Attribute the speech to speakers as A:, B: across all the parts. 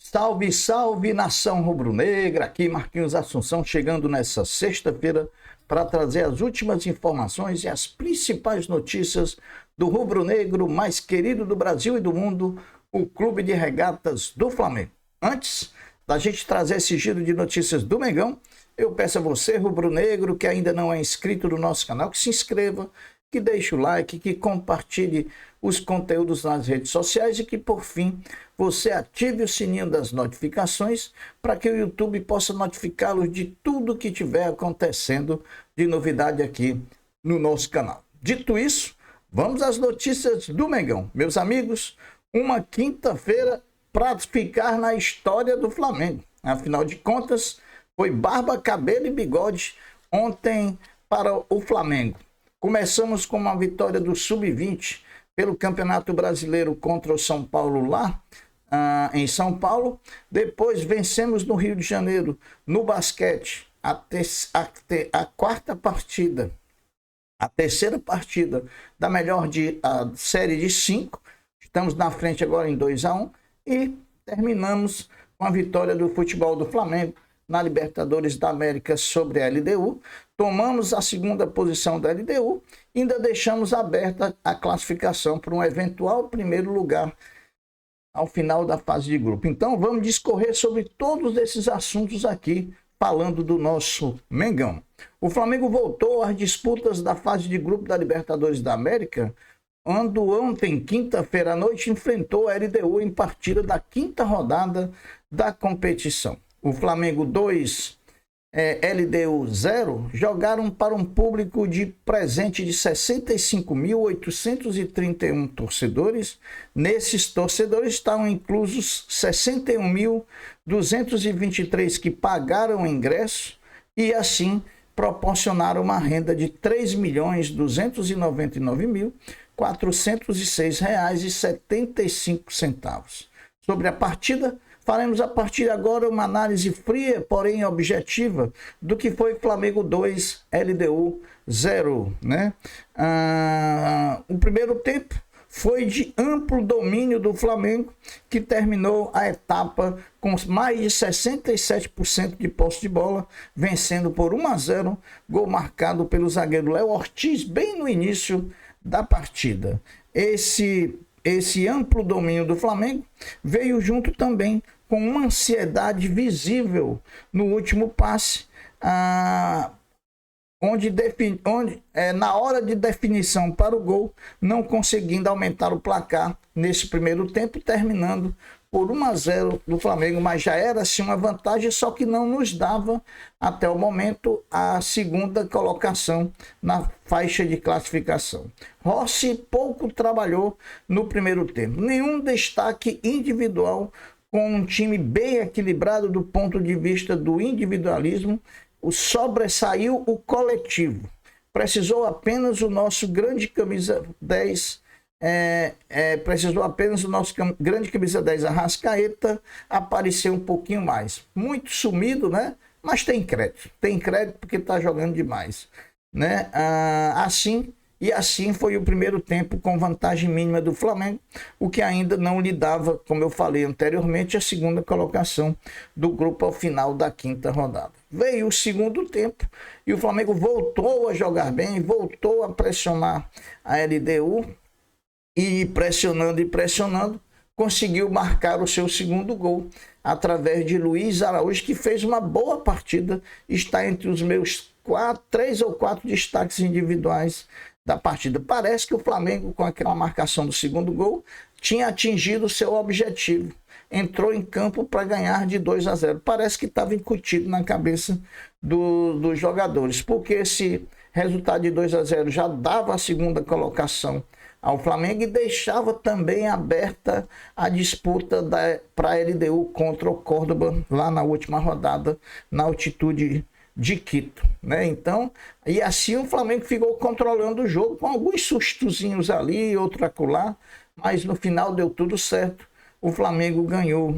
A: Salve, salve, nação rubro-negra! Aqui Marquinhos Assunção chegando nessa sexta-feira para trazer as últimas informações e as principais notícias do rubro-negro mais querido do Brasil e do mundo, o Clube de Regatas do Flamengo. Antes da gente trazer esse giro de notícias do Mengão, eu peço a você, rubro-negro, que ainda não é inscrito no nosso canal, que se inscreva, que deixe o like, que compartilhe os conteúdos nas redes sociais e que, por fim, você ative o sininho das notificações para que o YouTube possa notificá-los de tudo que estiver acontecendo de novidade aqui no nosso canal. Dito isso, vamos às notícias do Mengão. Meus amigos, uma quinta-feira para ficar na história do Flamengo. Afinal de contas, foi barba, cabelo e bigode ontem para o Flamengo. Começamos com uma vitória do Sub-20 pelo Campeonato Brasileiro contra o São Paulo lá em São Paulo. Depois vencemos no Rio de Janeiro no basquete a quarta partida, a terceira partida da melhor série de 5. Estamos na frente agora em 2-1 e terminamos com a vitória do futebol do Flamengo na Libertadores da América sobre a LDU. Tomamos a segunda posição da LDU e ainda deixamos aberta a classificação para um eventual primeiro lugar ao final da fase de grupo. Então vamos discorrer sobre todos esses assuntos aqui, falando do nosso Mengão. O Flamengo voltou às disputas da fase de grupo da Libertadores da América, quando ontem, quinta-feira à noite, enfrentou a LDU em partida da quinta rodada da competição. O Flamengo 2, LDU 0, jogaram para um público de presente de 65.831 torcedores. Nesses torcedores estavam inclusos 61.223 que pagaram o ingresso e, assim, proporcionaram uma renda de R$ 3.299.406,75. Sobre a partida, faremos a partir de agora uma análise fria, porém objetiva, do que foi Flamengo 2, LDU 0. O primeiro tempo foi de amplo domínio do Flamengo, que terminou a etapa com mais de 67% de posse de bola, vencendo por 1-0, gol marcado pelo zagueiro Léo Ortiz, bem no início da partida. Esse amplo domínio do Flamengo veio junto também com uma ansiedade visível no último passe, onde na hora de definição para o gol, não conseguindo aumentar o placar nesse primeiro tempo, terminando por 1-0 do Flamengo, mas já era assim uma vantagem, só que não nos dava até o momento a segunda colocação na faixa de classificação. Rossi pouco trabalhou no primeiro tempo, nenhum destaque individual, com um time bem equilibrado do ponto de vista do individualismo. Sobressaiu o coletivo. Precisou apenas o nosso grande camisa 10, grande camisa 10 Arrascaeta aparecer um pouquinho mais. Muito sumido, né? Mas tem crédito. Tem crédito porque está jogando demais, né? Assim foi o primeiro tempo com vantagem mínima do Flamengo, o que ainda não lhe dava, como eu falei anteriormente, a segunda colocação do grupo ao final da quinta rodada. Veio o segundo tempo e o Flamengo voltou a jogar bem, voltou a pressionar a LDU e pressionando, conseguiu marcar o seu segundo gol através de Luiz Araújo, que fez uma boa partida, está entre os meus 3 ou 4 destaques individuais da partida. Parece que o Flamengo, com aquela marcação do segundo gol, tinha atingido o seu objetivo. Entrou em campo para ganhar de 2-0. Parece que estava incutido na cabeça dos jogadores, porque esse resultado de 2-0 já dava a segunda colocação ao Flamengo e deixava também aberta a disputa para a LDU contra o Córdoba lá na última rodada, na altitude de Quito, né? Então, e assim o Flamengo ficou controlando o jogo com alguns sustozinhos ali, outro acolá, mas no final deu tudo certo. O Flamengo ganhou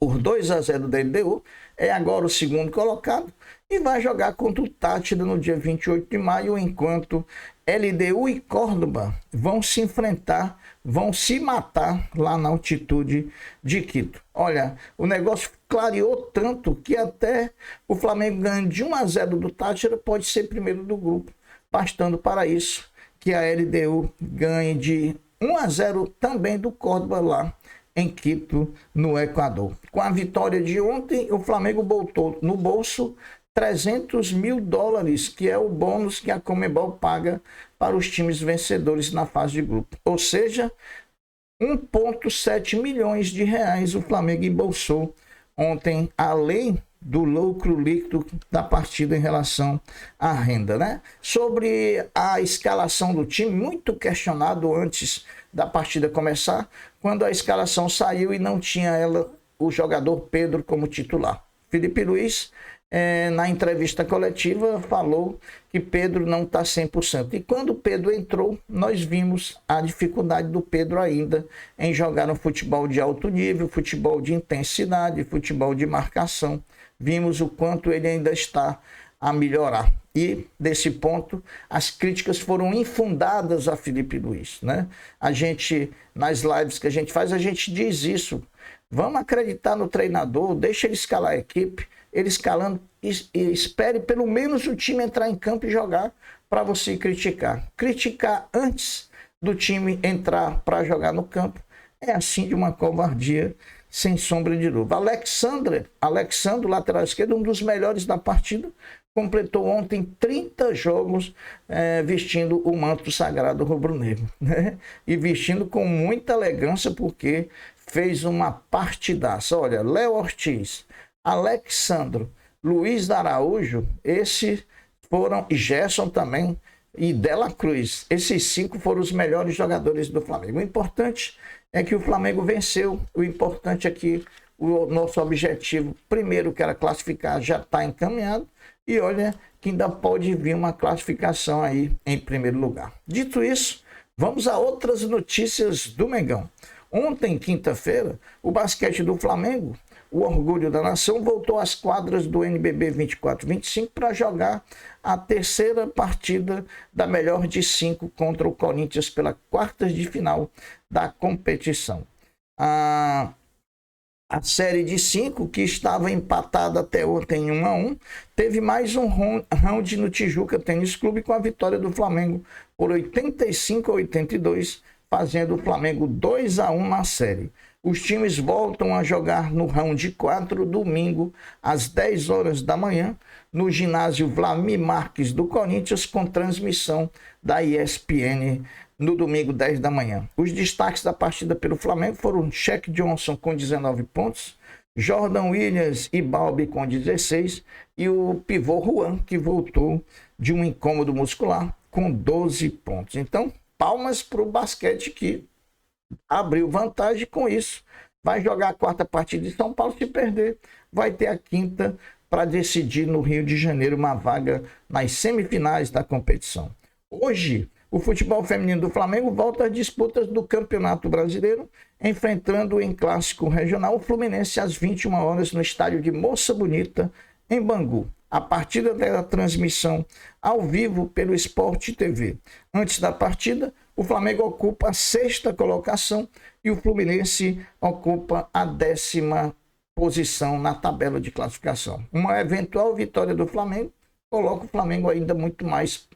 A: por 2-0 da LDU, é agora o segundo colocado e vai jogar contra o Táchira no dia 28 de maio, enquanto LDU e Córdoba vão se enfrentar, vão se matar lá na altitude de Quito. Olha, o negócio clareou tanto que até o Flamengo ganhando de 1-0 do Táchira pode ser primeiro do grupo, bastando para isso que a LDU ganhe de 1-0 também do Córdoba lá em Quito, no Equador. Com a vitória de ontem, o Flamengo botou no bolso $300 mil, que é o bônus que a Conmebol paga para os times vencedores na fase de grupo. Ou seja, 1,7 milhões de reais o Flamengo embolsou ontem, além do lucro líquido da partida em relação à renda, né? Sobre a escalação do time, muito questionado antes da partida começar, quando a escalação saiu e não tinha o jogador Pedro como titular. Felipe Luiz, na entrevista coletiva, falou que Pedro não está 100%. E quando Pedro entrou, nós vimos a dificuldade do Pedro ainda em jogar no futebol de alto nível, futebol de intensidade, futebol de marcação. Vimos o quanto ele ainda está a melhorar. E, desse ponto, as críticas foram infundadas a Felipe Luiz, né? A gente, nas lives que a gente faz, a gente diz isso. Vamos acreditar no treinador, deixa ele escalar a equipe, ele escalando, e espere pelo menos o time entrar em campo e jogar para você criticar. Criticar antes do time entrar para jogar no campo é assim de uma covardia sem sombra de dúvida. Alexandre, lateral esquerdo, um dos melhores da partida, completou ontem 30 jogos vestindo o manto sagrado rubro-negro, né? E vestindo com muita elegância, porque fez uma partidaça. Olha, Léo Ortiz, Alexandre, Luiz Araújo, esses foram, e Gerson também, e Dela Cruz. Esses 5 foram os melhores jogadores do Flamengo. O importante é que o Flamengo venceu. O importante é que o nosso objetivo, primeiro, que era classificar, já está encaminhado. E olha que ainda pode vir uma classificação aí em primeiro lugar. Dito isso, vamos a outras notícias do Mengão. Ontem, quinta-feira, o basquete do Flamengo, o orgulho da nação, voltou às quadras do NBB 24-25 para jogar a terceira partida da melhor de 5 contra o Corinthians pela quartas de final da competição. A série de 5, que estava empatada até ontem em 1-1, teve mais um round no Tijuca Tênis Clube com a vitória do Flamengo por 85-82, fazendo o Flamengo 2-1 na série. Os times voltam a jogar no round 4, domingo, às 10 horas da manhã, no ginásio Vladimir Marques do Corinthians, com transmissão da ESPN no domingo, 10 da manhã. Os destaques da partida pelo Flamengo foram Shaq Johnson com 19 pontos, Jordan Williams e Balbi com 16 e o pivô Juan, que voltou de um incômodo muscular, com 12 pontos. Então, palmas para o basquete, que abriu vantagem com isso. Vai jogar a quarta partida de São Paulo. Se perder, vai ter a quinta para decidir no Rio de Janeiro uma vaga nas semifinais da competição. Hoje, o futebol feminino do Flamengo volta às disputas do Campeonato Brasileiro, enfrentando em clássico regional o Fluminense às 21 horas no estádio de Moça Bonita, em Bangu. A partida terá transmissão ao vivo pelo Sport TV. Antes da partida, o Flamengo ocupa a 6ª colocação e o Fluminense ocupa a 10ª posição na tabela de classificação. Uma eventual vitória do Flamengo coloca o Flamengo ainda muito mais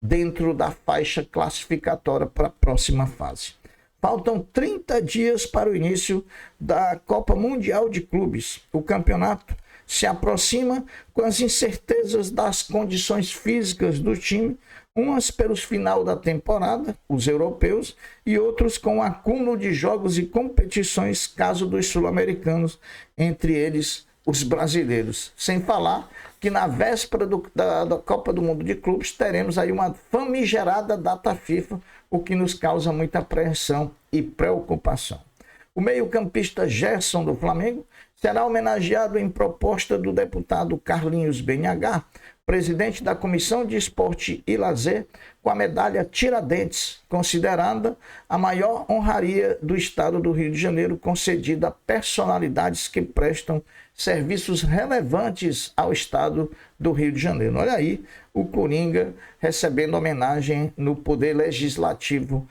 A: dentro da faixa classificatória para a próxima fase. Faltam 30 dias para o início da Copa Mundial de Clubes. O campeonato se aproxima com as incertezas das condições físicas do time, umas pelos final da temporada, os europeus, e outros com o acúmulo de jogos e competições, caso dos sul-americanos, entre eles os brasileiros. Sem falar que na véspera da Copa do Mundo de Clubes teremos aí uma famigerada data FIFA, o que nos causa muita apreensão e preocupação. O meio-campista Gerson do Flamengo será homenageado em proposta do deputado Carlinhos BNH presidente da Comissão de Esporte e Lazer, com a medalha Tiradentes, considerada a maior honraria do estado do Rio de Janeiro, concedida a personalidades que prestam serviços relevantes ao estado do Rio de Janeiro. Olha aí o Coringa recebendo homenagem no Poder Legislativo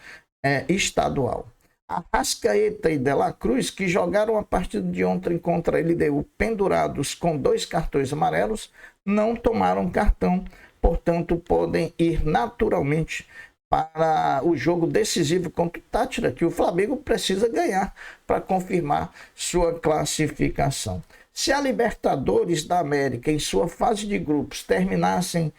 A: estadual. Arrascaeta e De La Cruz, que jogaram a partida de ontem contra a LDU pendurados com 2 cartões amarelos, não tomaram cartão, portanto podem ir naturalmente para o jogo decisivo contra o Tátira, que o Flamengo precisa ganhar para confirmar sua classificação. Se a Libertadores da América, em sua fase de grupos, terminassem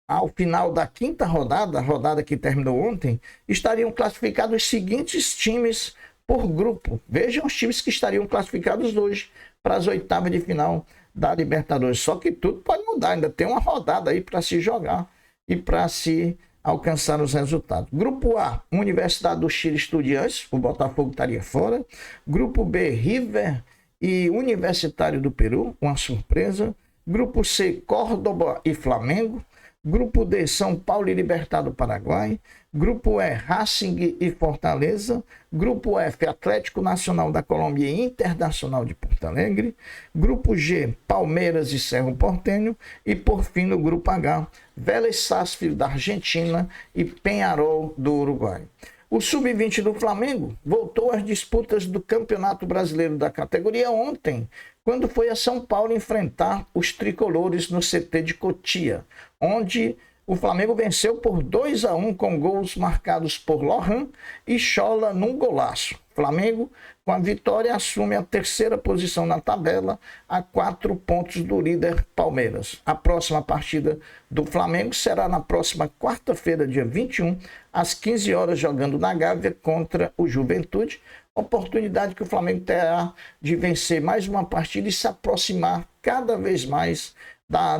A: ao final da 5ª rodada, a rodada que terminou ontem, estariam classificados os seguintes times por grupo. Vejam os times que estariam classificados hoje para as 8ª de final da Libertadores. Só que tudo pode mudar, ainda tem uma rodada aí para se jogar e para se alcançar os resultados. Grupo A, Universidade do Chile Estudiantes, o Botafogo estaria fora. Grupo B, River e Universitário do Peru, uma surpresa. Grupo C, Córdoba e Flamengo. Grupo D, São Paulo e Libertad do Paraguai. Grupo E, Racing e Fortaleza. Grupo F, Atlético Nacional da Colômbia e Internacional de Porto Alegre. Grupo G, Palmeiras e Cerro Porteño. E por fim, no Grupo H, Vélez Sarsfield da Argentina e Peñarol do Uruguai. O Sub-20 do Flamengo voltou às disputas do Campeonato Brasileiro da categoria ontem, quando foi a São Paulo enfrentar os tricolores no CT de Cotia, onde o Flamengo venceu por 2-1 com gols marcados por Lohan e Schola num golaço. Flamengo, com a vitória, assume a 3ª posição na tabela, a 4 pontos do líder Palmeiras. A próxima partida do Flamengo será na próxima quarta-feira, dia 21, às 15 horas, jogando na Gávea contra o Juventude. Oportunidade que o Flamengo terá de vencer mais uma partida e se aproximar cada vez mais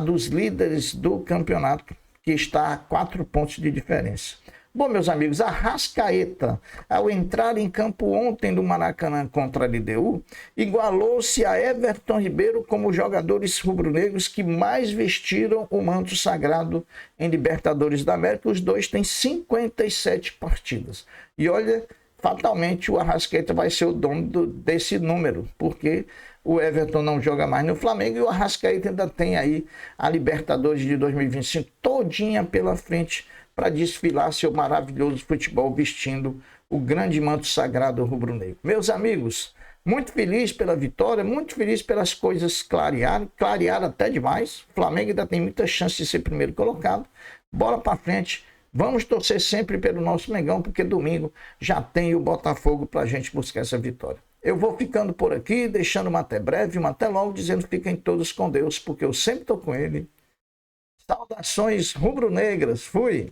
A: dos líderes do campeonato, que está a 4 pontos de diferença. Bom, meus amigos, a Arrascaeta, ao entrar em campo ontem no Maracanã contra a LDU, igualou-se a Everton Ribeiro como os jogadores rubro-negros que mais vestiram o manto sagrado em Libertadores da América. Os dois têm 57 partidas. E olha, fatalmente o Arrascaeta vai ser o dono desse número, porque o Everton não joga mais no Flamengo e o Arrascaeta ainda tem aí a Libertadores de 2025 todinha pela frente para desfilar seu maravilhoso futebol vestindo o grande manto sagrado rubro-negro. Meus amigos, muito feliz pela vitória, muito feliz pelas coisas clarearam até demais. O Flamengo ainda tem muita chance de ser primeiro colocado. Bola para frente. Vamos torcer sempre pelo nosso Mengão, porque domingo já tem o Botafogo para a gente buscar essa vitória. Eu vou ficando por aqui, deixando uma até breve, uma até logo, dizendo fiquem todos com Deus, porque eu sempre estou com ele. Saudações rubro-negras. Fui!